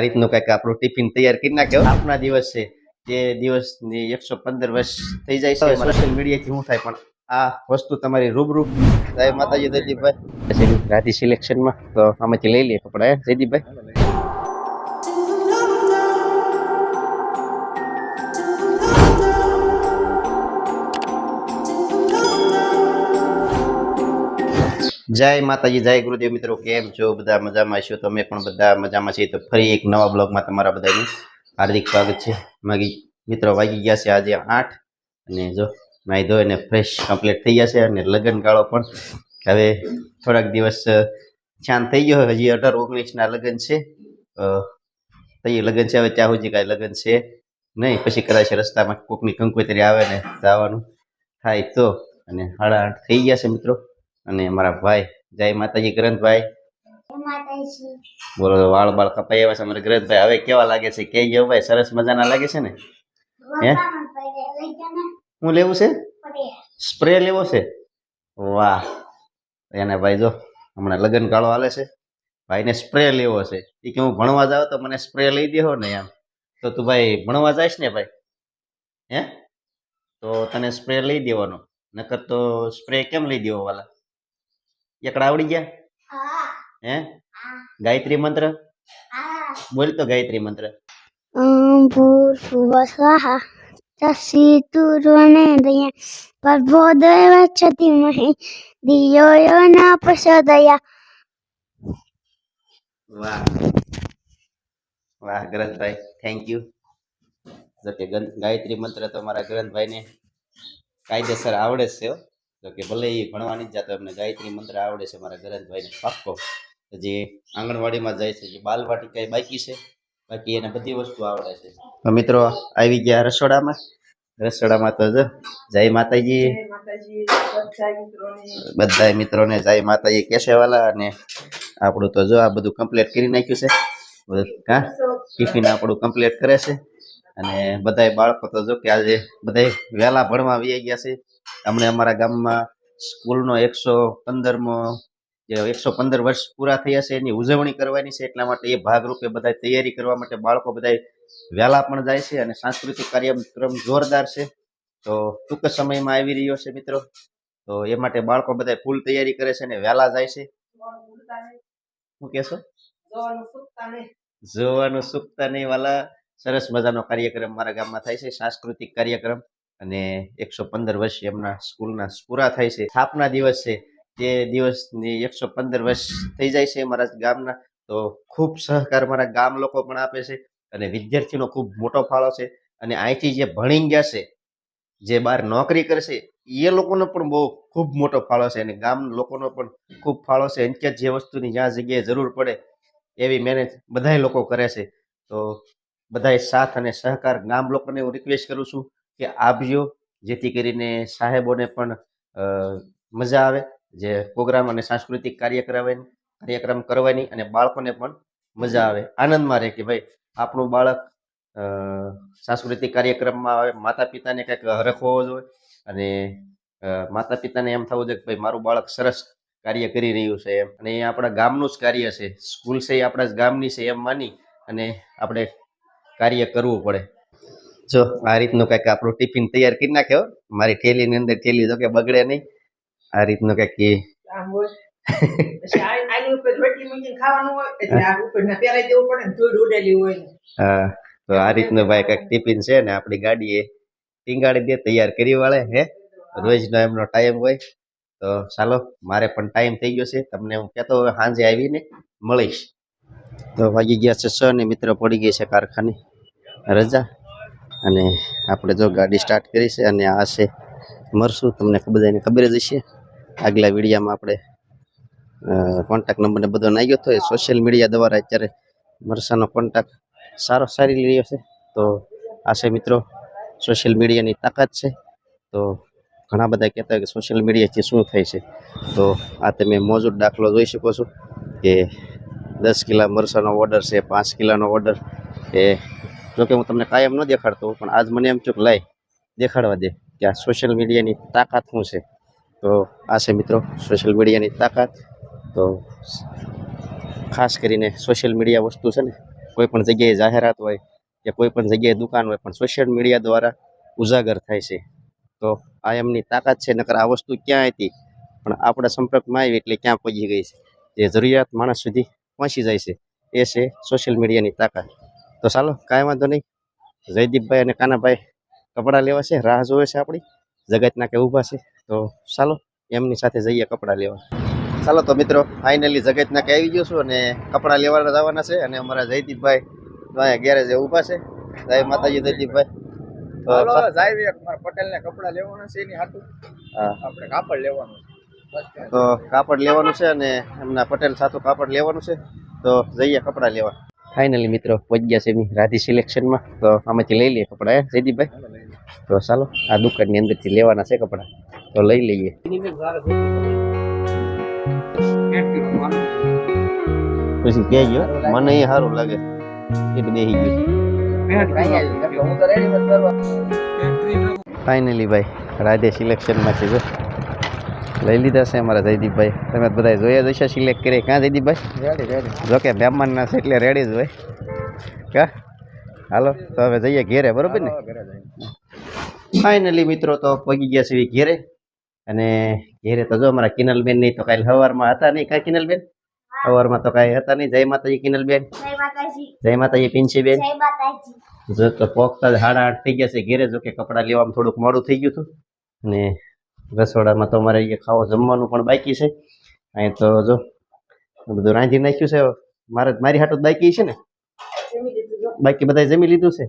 રીતનું કંઈક આપણું ટિફિન તૈયાર કરી નાખ્યો. આપના દિવસ છે તે દિવસની 115 વર્ષ થઈ જાય છે. સોશિયલ મીડિયાથી શું થાય, પણ આ વસ્તુ તમારી રૂબરૂ. જય માતાજી જયદીપભાઈ, રાધી સિલેક્શનમાં તો આમાંથી લઈ લઈએ કપડા. જયદીપભાઈ, જય માતાજી, જય ગુરુદેવ. મિત્રો કેમ છો? બધા મજામાં છો? તમે પણ બધા મજામાં છીએ? તો ફરી એક નવા બ્લોગમાં તમારા બધાનું હાર્દિક સ્વાગત છે. મારી મિત્રો વાગી ગયા છે આજે 8 અને જો નાઈ ધોઈને ફ્રેશ કમ્પ્લીટ થઈ ગયા છે અને લગ્ન ગાળો પણ હવે થોડાક દિવસ શાંત થઈ ગયો. હજી 18-19 ના લગ્ન છે. તઈ લગ્ન છે, હવે ત્યાં સુધી કાંઈ લગ્ન છે નહીં. પછી કદાચ રસ્તામાં કોકની કંકોત્રી આવે ને જવાનું થાય તો. અને 8:30 થઈ ગયા છે મિત્રો. અને મારા ભાઈ જય માતાજી ગ્રંથભાઈ, બોલો. વાળ બાળ કપાઈ આવ્યા છે અમારે ગ્રંથભાઈ. હવે કેવા લાગે છે કે ગયો ભાઈ? સરસ મજાના લાગે છે ને? હે, હું લેવું છે? સ્પ્રે લેવો છે? વાહ. એને ભાઈ જો હમણાં લગ્ન ગાળો હાલે છે, ભાઈને સ્પ્રે લેવો છે. એ કે હું ભણવા જાવ તો મને સ્પ્રે લઈ દેવો ને એમ. તો તું ભાઈ ભણવા જઈશ ને ભાઈ? હે, તો તને સ્પ્રે લઈ દેવાનો. નકર તો સ્પ્રે કેમ લઈ દેવો વાલા? એકડા આવડી ગયા? હે, ગાયત્રી મંત્ર બોલ તો. ગાયત્રી મંત્ર ભૂર્ભુવઃ તસ્સવિતુર્વરેણ્યં ભર્ગો દેવस्य ધીમહિ ધિયો યો ન પ્રચોદયાત્. વાહ વાહ ગ્રંથભાઈ, થેન્ક યુ. જો કે ગાયત્રી મંત્ર તો મારા ગ્રંથભાઈને કાયદેસર આવડે છે. જો કે ભલે એ ભણવાની જ જતો, એમને ગાયત્રી મંત્ર આવડે છે મારા ગ્રંથભાઈને પાક્કો. જે આંગણવાડીમાં જાય છે, જે બાલવાટિકા બાકી છે, બાકી એને બધી વસ્તુ આવડે છે. તો મિત્રો આવી ગયા રસોડામાં. રસોડામાં તો જો જય માતાજી, બધા મિત્રોને જય માતાજી કેશેવાલા. અને આપણું તો જો આ બધું કમ્પ્લીટ કરી નાખ્યું છે. હા, ટિફિન આપણું કમ્પ્લીટ કરે છે. અને બધાય બાળકો તો જો કે આજે બધાય વહેલા ભણવા આવી ગયા છે. હમણે અમારા ગામમાં સ્કૂલનો 115 વર્ષ પૂરા થયા છે, એની ઉજવણી કરવાની છે. એટલા માટે એ ભાગરૂપે બધા તૈયારી કરવા માટે બાળકો બધા વહેલા પણ જાય છે. અને સાંસ્કૃતિક કાર્યક્રમ જોરદાર છે, તો ટૂંક સમયમાં આવી રહ્યો છે મિત્રો. તો એ માટે બાળકો બધા ફૂલ તૈયારી કરે છે અને વહેલા જાય છે. શું કહેશો? જોવાનું સુકતા નહીં વાલા. સરસ મજાનો કાર્યક્રમ મારા ગામમાં થાય છે, સાંસ્કૃતિક કાર્યક્રમ. અને 115 વર્ષ એમના સ્કૂલના પૂરા થાય છે. સ્થાપના દિવસ છે તે દિવસની 115 વર્ષ થઈ જાય છે મારા ગામના. તો ખૂબ સહકાર મારા ગામ લોકો પણ આપે છે. અને વિદ્યાર્થીનો ખૂબ મોટો ફાળો છે. અને અહીંથી જે ભણી ગયા છે, જે બહાર નોકરી કરશે, એ લોકોનો પણ બહુ ખૂબ મોટો ફાળો છે. અને ગામ લોકોનો પણ ખૂબ ફાળો છે. અંત્ય જે વસ્તુની જ્યાં જગ્યાએ જરૂર પડે એવી મહેનત બધા લોકો કરે છે. તો બધા સાથ અને સહકાર ગામ લોકોને હું રિક્વેસ્ટ કરું છું કે આપજો, જેથી કરીને સાહેબોને પણ મજા આવે જે પ્રોગ્રામ અને સાંસ્કૃતિક કાર્યક્રમ કરવાની, અને બાળકોને પણ મજા આવે, આનંદમાં રહે કે ભાઈ આપણું બાળક સાંસ્કૃતિક કાર્યક્રમમાં આવે. માતા પિતાને કંઈક હરખ હોવો જોઈએ. અને માતા પિતાને એમ થવું જોઈએ કે ભાઈ મારું બાળક સરસ કાર્ય કરી રહ્યું છે એમ. અને એ આપણા ગામનું જ કાર્ય છે, સ્કૂલ છે એ આપણા જ ગામની છે એમ માની અને આપણે કાર્ય કરવું પડે. જો આ રીતનું કંઈક આપણું ટિફિન તૈયાર કરી નાખ્યો. મારી થેલીની અંદર થેલી જો કે બગડે નહીં. આ રીતનું કંઈક હા, તો આ રીતનું ભાઈ કંઈક ટિફિન છે ને આપણી ગાડીએ ટીંગાડી દે, તૈયાર કરી વાળે. હે, રોજનો એમનો ટાઈમ હોય. તો ચાલો, મારે પણ ટાઈમ થઈ ગયો છે. તમને હું કહેતો હવે સાંજે આવીને મળીશ. તો વાગી ગયા છે 6 ને મિત્રો પડી ગઈ છે કારખાને રજા. અને આપણે જો ગાડી સ્ટાર્ટ કરી છે. અને આ છે મરસું. તમને બધાને ખબર જ હશે, આગલા વિડીયામાં આપણે કોન્ટેક્ટ નંબરને બધો નાખ્યો હતો. એ સોશિયલ મીડિયા દ્વારા અત્યારે મરસાનો કોન્ટેક્ટ સારી રહ્યો છે. તો આ છે મિત્રો સોશિયલ મીડિયાની તાકાત છે. તો ઘણા બધા કહેતા હોય કે સોશિયલ મીડિયાથી શું થાય છે, તો આ તમે મોજૂદ દાખલો જોઈ શકો છો કે 10 કિલા મરસાનો ઓર્ડર છે, 5 કિલાનો ઓર્ડર. એ જોકે હું તમને કાયમ ન દેખાડતો, પણ આજ મને એમ થયું કે લાય દેખાડવા દે કે આ સોશિયલ મીડિયાની તાકાત શું છે. તો આ છે મિત્રો સોશિયલ મીડિયાની તાકાત. તો ખાસ કરીને સોશિયલ મીડિયા વસ્તુ છે ને, કોઈ પણ જગ્યાએ જાહેરાત હોય કે કોઈ પણ જગ્યાએ દુકાન હોય પણ સોશિયલ મીડિયા દ્વારા ઉજાગર થાય છે. તો આ એમની તાકાત છે, નકર આ વસ્તુ ક્યાં હતી પણ આપણા સંપર્કમાં આવી એટલે ક્યાં પહોંચી ગઈ છે, જે જરૂરિયાત માણસ સુધી પહોંચી જાય છે એ છે સોશિયલ મીડિયાની તાકાત. તો ચાલો કાંઈ વાંધો નહીં, જયદીપભાઈ અને કાનાભાઈ કપડાં લેવા છે, રાહ જોવે છે આપણી, જગતના કે ઊભા છે. તો ચાલો એમની સાથે જઈએ કપડાં લેવા. ચાલો તો મિત્રો ફાઇનલી જગતના કે આવી ગયો છું અને કપડાં લેવાના જવાના છે અને અમારા જયદીપભાઈ તો અહીંયા ગેરેજે ઊભા છે. જય માતાજી જયદીપભાઈ. તો પટેલ ને કપડા લેવાના છે એની હાટું હા, આપણે કાપડ લેવાનું છે. તો કાપડ લેવાનું છે અને એમના પટેલ સાથું કાપડ લેવાનું છે. તો જઈએ કપડાં લેવા. ફાઇનલી મિત્રો પહોંચી ગયા છે રાધી સિલેક્શનમાં. તો આમાંથી લઈ લઈએ કપડાં જયદીપભાઈ. તો ચાલો આ દુકાનની અંદરથી લેવાના છે કપડાં, તો લઈ લઈએ. પછી કહેજો મને એ સારું લાગે એટલે બેસી ગયું. હું તો રેડી કરવા ફાઇનલી ભાઈ રાધે સિલેક્શનમાંથી જો લઈ લીધા છે અમારા જયદીપભાઈ. તમે બધા જોયા જશે સિલેક્ટ કરી. ક્યાં જયદીપભાઈ? Ready ready. જોકે મહેમાન ના છે એટલે રેડી જ હોય કા. હાલો તો હવે જઈએ ઘેરે, બરોબર ને? ફાઇનલી મિત્રો તો પહોંચી ગયા છે ઘેરે. અને ઘેરે તો જો અમારા કિનલબેન નહીં તો કાલે સવારમાં હતા નહીં. કાંઈ કિનલબેન સવારમાં તો કાંઈ હતા નહીં. જય માતાજી કિનલબેન. જય માતાજી. જય માતાજી પિન્સીબેન. જય માતાજી. જો તો પોખતા 8:30 થઈ ગયા છે ઘેરે. જો કે કપડાં લેવામાં થોડુંક મોડું થઈ ગયું હતું અને રસોડામાં તો અમારે અહીંયા ખાવા જમવાનું પણ બાકી છે. અહીં તો જો બધું રાંધી નાખ્યું છે. મારી હાટું બાકી છે ને, બાકી બધા જમી લીધું છે.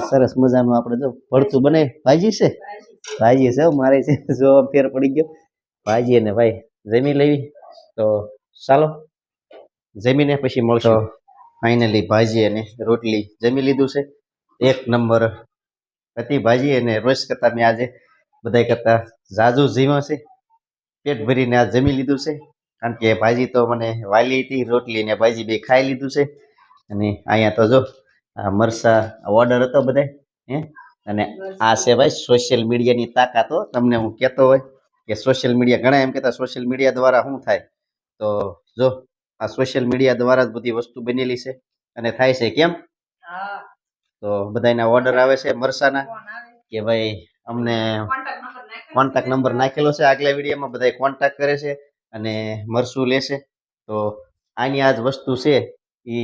સરસ મજાનું આપણે જો ભરતું બને. ભાજી છે, ભાજી છે મારે છે. જો ફેર પડી ગયો ભાજી અને ભાઈ જમી લેવી. તો ચાલો જમીને પછી મળશો. ફાઇનલી ભાજી અને રોટલી જમી લીધું છે. એક નંબર હતી ભાજી. અને રોજ કરતાં મેં આજે બધા કરતાં ઝાઝુ જીવા છે. પેટ ભરીને આ જમી લીધું છે. કારણ કે ભાજી તો મને વાલી હતી, રોટલી ને ભાજી બે ખાઈ લીધું છે. અને અહીંયા તો જો આ મરસા ઓર્ડર હતો બધા અને આ છે ભાઈ સોશિયલ મીડિયાની તાકાત. હો તમને હું કહેતો હોય કે સોશિયલ મીડિયા, ઘણા એમ કહેતા સોશિયલ મીડિયા દ્વારા શું થાય, તો જો આ સોશિયલ મીડિયા દ્વારા જ બધી વસ્તુ બનેલી છે અને થાય છે. કેમ? તો બધાના ઓર્ડર આવે છે મરસાના કે ભાઈ અમને કોન્ટેક્ટ નંબર નાખેલો છે આગલા વિડીયોમાં. બધા કોન્ટેક્ટ કરે છે અને મરસું લેશે. તો આની આ જ વસ્તુ છે એ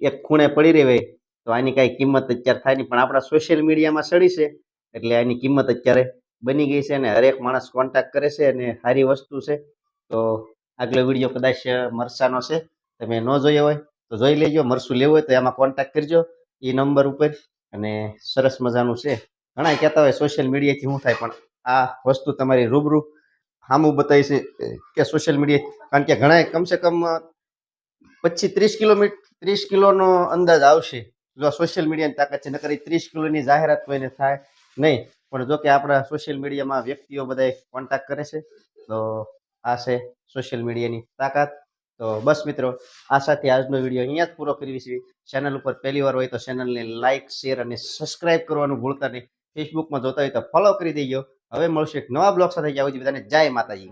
એક ખૂણે પડી રહી હોય તો આની કાંઈ કિંમત અત્યારે થાય નહીં, પણ આપણા સોશિયલ મીડિયામાં સડી છે એટલે આની કિંમત અત્યારે બની ગઈ છે અને હરેક માણસ કોન્ટેક્ટ કરે છે અને સારી વસ્તુ છે. તો આગલો વિડીયો કદાચ મરસાનો છે, તમે ન જોયો હોય તો જોઈ લેજો. મરસું લેવું હોય તો એમાં કોન્ટેક્ટ કરજો એ નંબર ઉપર. અને સરસ મજાનું છે. ઘણા કહેતા હોય સોશિયલ મીડિયાથી શું થાય, પણ આ વસ્તુ તમારી રૂબરૂ સામું બતાવી છે કે સોશિયલ મીડિયા. કારણ કે ઘણા કમસે કમ 25-30 કિલોમીટર 30 કિલોનો અંદાજ આવશે જો આ સોશિયલ મીડિયાની તાકાત છે. નકર 30 કિલોની જાહેરાત કોઈને થાય નહીં. પણ જો કે આપણા સોશિયલ મીડિયામાં વ્યક્તિઓ બધા કોન્ટેક્ટ કરે છે. તો આ છે સોશિયલ મીડિયાની તાકાત. તો બસ મિત્રો આ સાથે આજનો વિડીયો અહીંયા જ પૂરો કરીએ છીએ. ચેનલ ઉપર પહેલી વાર હોય તો ચેનલને લાઇક, શેર અને સબસ્ક્રાઇબ કરવાનું ભૂલતા નહીં. ફેસબુકમાં જોતા હોય તો ફોલો કરી દેજો. હવે મળશે એક નવા બ્લોગ સાથે. ત્યાં સુધી બધાને જય માતાજી.